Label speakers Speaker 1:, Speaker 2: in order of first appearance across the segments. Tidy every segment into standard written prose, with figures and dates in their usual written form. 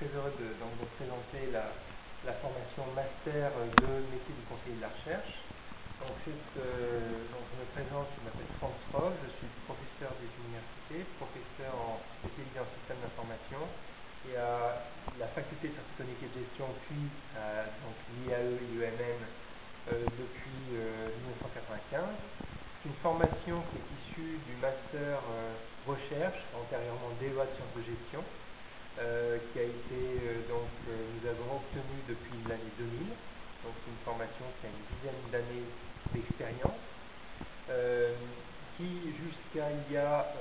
Speaker 1: très heureux de présenter la formation master de métier du conseiller de la recherche. Donc, je me présente, je m'appelle Franz Roll, je suis professeur des universités, professeur spécialisé en système d'information et à la faculté de sciences économiques et de gestion, puis à l'IAE-IEMN depuis 1995. C'est une formation qui est issue du master recherche, antérieurement DEA de sciences de gestion, qui a été nous avons obtenu depuis l'année 2000. Donc c'est une formation qui a une dizaine d'années d'expérience, qui jusqu'à il y a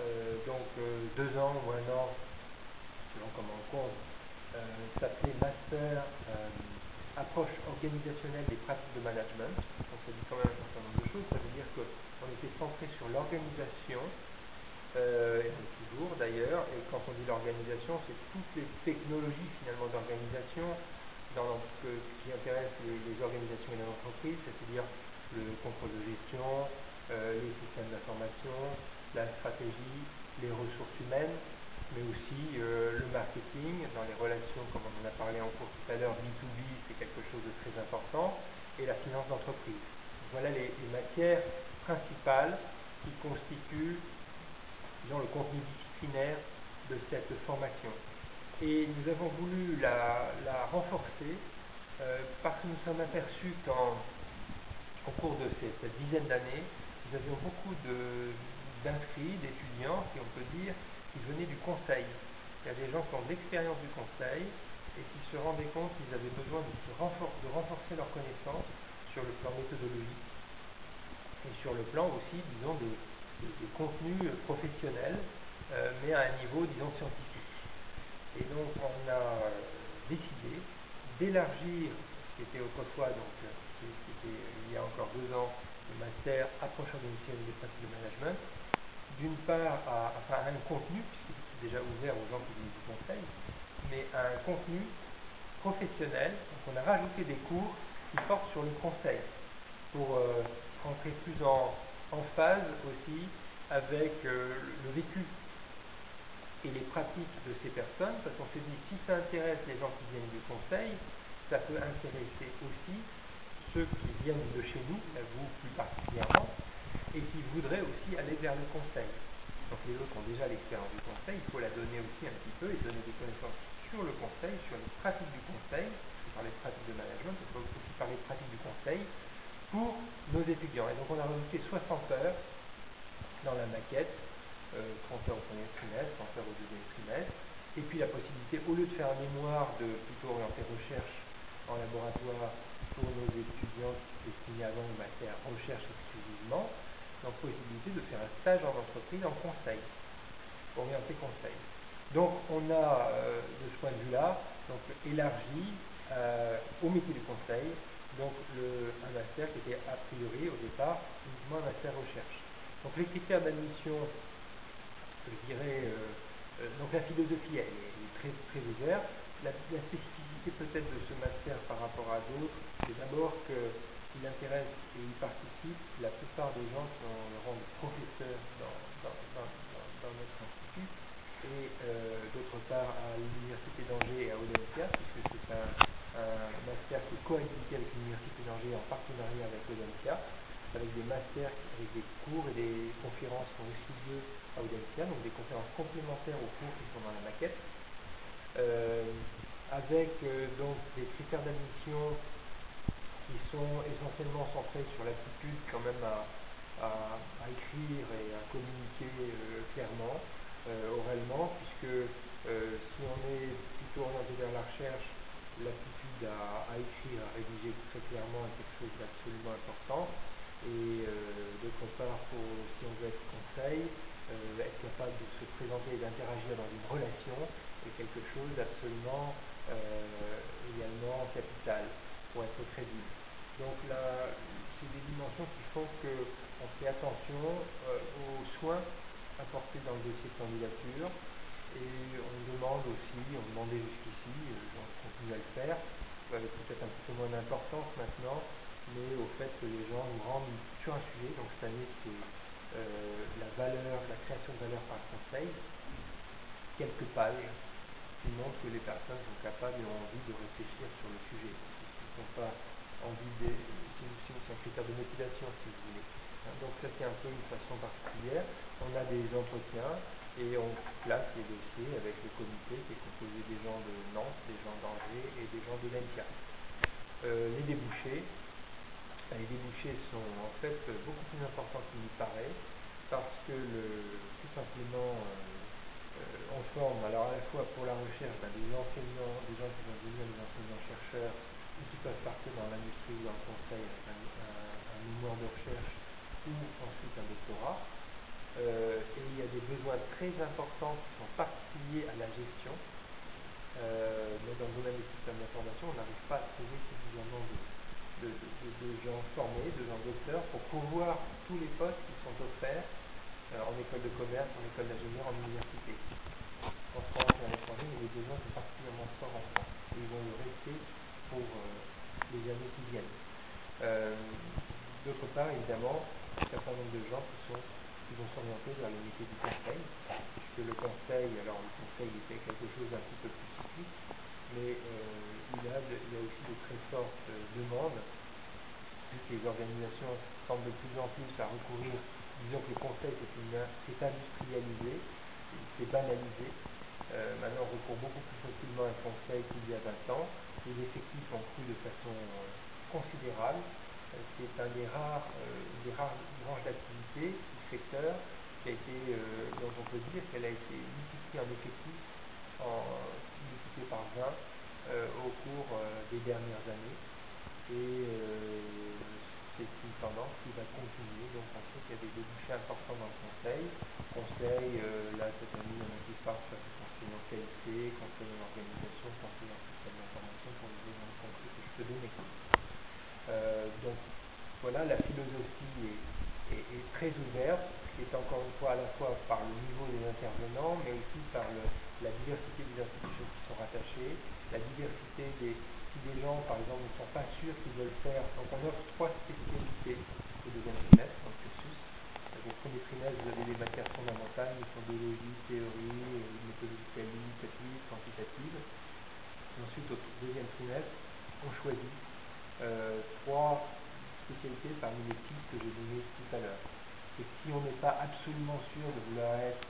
Speaker 1: 2 ans ou 1 an, selon comment on compte, s'appelait master approche organisationnelle des pratiques de management. Donc ça dit quand même un certain nombre de choses. Ça veut dire qu'on était centré sur l'organisation, et toujours d'ailleurs, et quand on dit l'organisation, c'est toutes les technologies finalement d'organisation qui intéressent les organisations et les entreprises, c'est-à-dire le contrôle de gestion, les systèmes d'information, la stratégie, les ressources humaines, mais aussi le marketing dans les relations, comme on en a parlé en cours tout à l'heure, B2B, c'est quelque chose de très important, et la finance d'entreprise. Voilà les matières principales qui constituent, disons, le contenu disciplinaire de cette formation. Et nous avons voulu la renforcer parce que nous sommes aperçus qu'au cours de cette dizaine d'années, nous avions beaucoup d'inscrits, d'étudiants, si on peut dire, qui venaient du conseil. Il y a des gens qui ont de l'expérience du conseil et qui se rendaient compte qu'ils avaient besoin de renforcer leurs connaissances sur le plan méthodologique et sur le plan aussi, disons, des contenus professionnels, mais à un niveau, disons, scientifique. Et donc, on a décidé d'élargir ce qui était autrefois, c'était il y a encore 2 ans, le master approche organisationnelle des pratiques de management, d'une part à un contenu, puisque c'était déjà ouvert aux gens qui venaient du conseil, mais à un contenu professionnel. Donc, on a rajouté des cours qui portent sur le conseil pour rentrer plus en phase aussi avec le vécu et les pratiques de ces personnes, parce qu'on s'est dit, si ça intéresse les gens qui viennent du conseil, ça peut intéresser aussi ceux qui viennent de chez nous, à vous plus particulièrement, et qui voudraient aussi aller vers le conseil. Donc les autres ont déjà l'expérience du conseil, il faut la donner aussi un petit peu et donner des connaissances sur le conseil, sur les pratiques du conseil. Je parlais de pratiques de management, il faut aussi parler de pratiques du conseil pour nos étudiants. Et donc on a rajouté 60 heures dans la maquette, 30 heures au premier trimestre, 30 heures au deuxième trimestre, et puis la possibilité, au lieu de faire un mémoire plutôt orienté recherche en laboratoire pour nos étudiants destinés avant au master recherche exclusivement, donc possibilité de faire un stage en entreprise en conseil, orienté conseil. Donc on a, de ce point de vue-là, élargi au métier du conseil, donc un master qui était a priori au départ uniquement un master recherche. Donc les critères d'admission, je dirais, donc la philosophie elle est très, très ouverte. La spécificité peut-être de ce master par rapport à d'autres, c'est d'abord qu'il intéresse et il participe la plupart des gens qui ont le rang de professeur dans notre institut, et d'autre part à l'Université d'Angers et à Audencia, puisque c'est un master qui est coédité avec l'Université d'Angers en partenariat avec Audencia, avec des masters, avec des cours et des conférences qui ont aussi lieu à Audencia, donc des conférences complémentaires aux cours qui sont dans la maquette, avec donc des critères d'admission qui sont essentiellement centrés sur l'aptitude quand même à écrire et à communiquer clairement, oralement, puisque si on est plutôt orienté vers la recherche, l'aptitude à écrire, à rédiger très clairement est quelque chose d'absolument important. Et d'autre part, si on veut être conseil, être capable de se présenter et d'interagir dans une relation est quelque chose d'absolument également capital pour être crédible. Donc là, c'est des dimensions qui font qu'on fait attention aux soins apportés dans le dossier de candidature, et on demande aussi, on demandait jusqu'ici, on continue à le faire, avec peut-être un petit peu moins d'importance maintenant, mais au fait que les gens nous rendent sur un sujet. Donc cette année c'est la création de valeur par le conseil, quelques pages qui montrent montre que les personnes sont capables et ont envie de réfléchir sur le sujet. S'ils n'ont pas envie c'est un critère de motivation, si vous voulez. Donc ça, c'est un peu une façon particulière. On a des entretiens et on classe les dossiers avec le comité qui est composé des gens de Nantes, des gens d'Angers et des gens de l'ENCA. Les débouchés sont en fait beaucoup plus importants qu'il n'y paraît, parce que tout simplement on forme alors à la fois pour la recherche des enseignants, des gens qui vont devenir des enseignants-chercheurs ou qui peuvent partir dans l'industrie ou dans le conseil avec un mémoire de recherche ou ensuite un doctorat. Et il y a des besoins très importants qui sont particuliers à la gestion. Mais dans le domaine des systèmes d'information, on n'arrive pas à trouver suffisamment de gens formés, de gens docteurs pour pourvoir tous les postes qui sont offerts en école de commerce, en école d'ingénieur, en université. En France et à l'étranger, mais les besoins sont particulièrement forts en France. Et ils vont le rester pour les années qui viennent. D'autre part, évidemment, un certain nombre de gens qui vont s'orienter vers les métiers du conseil, puisque le conseil était quelque chose d'un petit peu plus cyclique, mais il y a aussi de très fortes demandes, vu que les organisations tendent de plus en plus à recourir, disons que le conseil s'est industrialisé, il s'est banalisé. Maintenant, on recourt beaucoup plus facilement à un conseil qu'il y a 20 ans. Les effectifs ont cru de façon considérable. C'est une des rares branches d'activité du secteur dont on peut dire qu'elle a été multipliée en effectifs, multipliée par 20 au cours des dernières années. Et c'est une tendance qui va continuer. Donc on sait qu'il y a des débouchés importants dans le conseil. Là cette année, il y en a qui partent faire du conseil en qualité, conseil en organisation, conseil en système d'information, pour les exemples concrets que je peux donner. Donc voilà, la philosophie est très ouverte, qui est encore une fois à la fois par le niveau des intervenants, mais aussi par la diversité des institutions qui sont rattachées, la diversité si des gens, par exemple, ne sont pas sûrs qu'ils veulent faire. Donc on offre 3 spécialités au deuxième trimestre dans le cursus. Au premier trimestre, vous avez des matières fondamentales, méthodologie, théorie, méthodologie qualitative, quantitative. Et ensuite, au deuxième trimestre, on choisit 3 spécialités parmi les pistes que j'ai données tout à l'heure. Et si on n'est pas absolument sûr de vouloir être,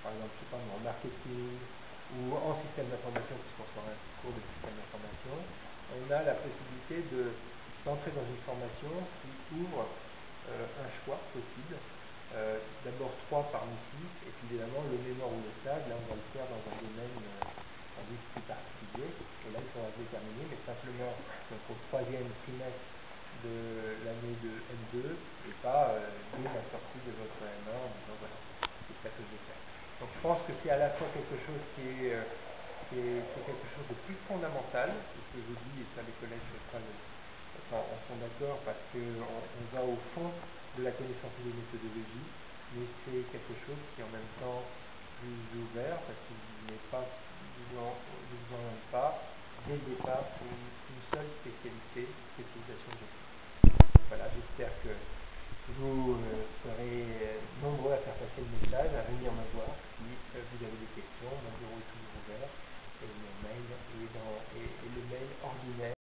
Speaker 1: par exemple, je sais pas, en marketing ou en système d'information, puisqu'on fera un cours de système d'information, on a la possibilité d'entrer dans une formation qui ouvre un choix possible. D'abord 3 parmi 6, et puis évidemment le mémoire ou le stage, là on va le faire dans un domaine sans doute plus particulier, et là il faudra se déterminer, mais simplement donc au 3e trimestre de l'année de M2 et pas dès la sortie de votre M1 en disant voilà, c'est ça que je vais faire. Donc je pense que c'est à la fois quelque chose qui est quelque chose de plus fondamental, c'est ce que je dis, et ça les collègues en sont d'accord, parce qu'on va au fond de la connaissance et des méthodologies, mais c'est quelque chose qui est en même temps plus ouvert, parce qu'il vous oriente pas dès le départ sur une seule spécialisation de gestion. Voilà, j'espère que vous serez nombreux à faire passer le message, à venir me voir si vous avez des questions. Mon bureau est toujours ouvert et mon mail est le mail ordinaire.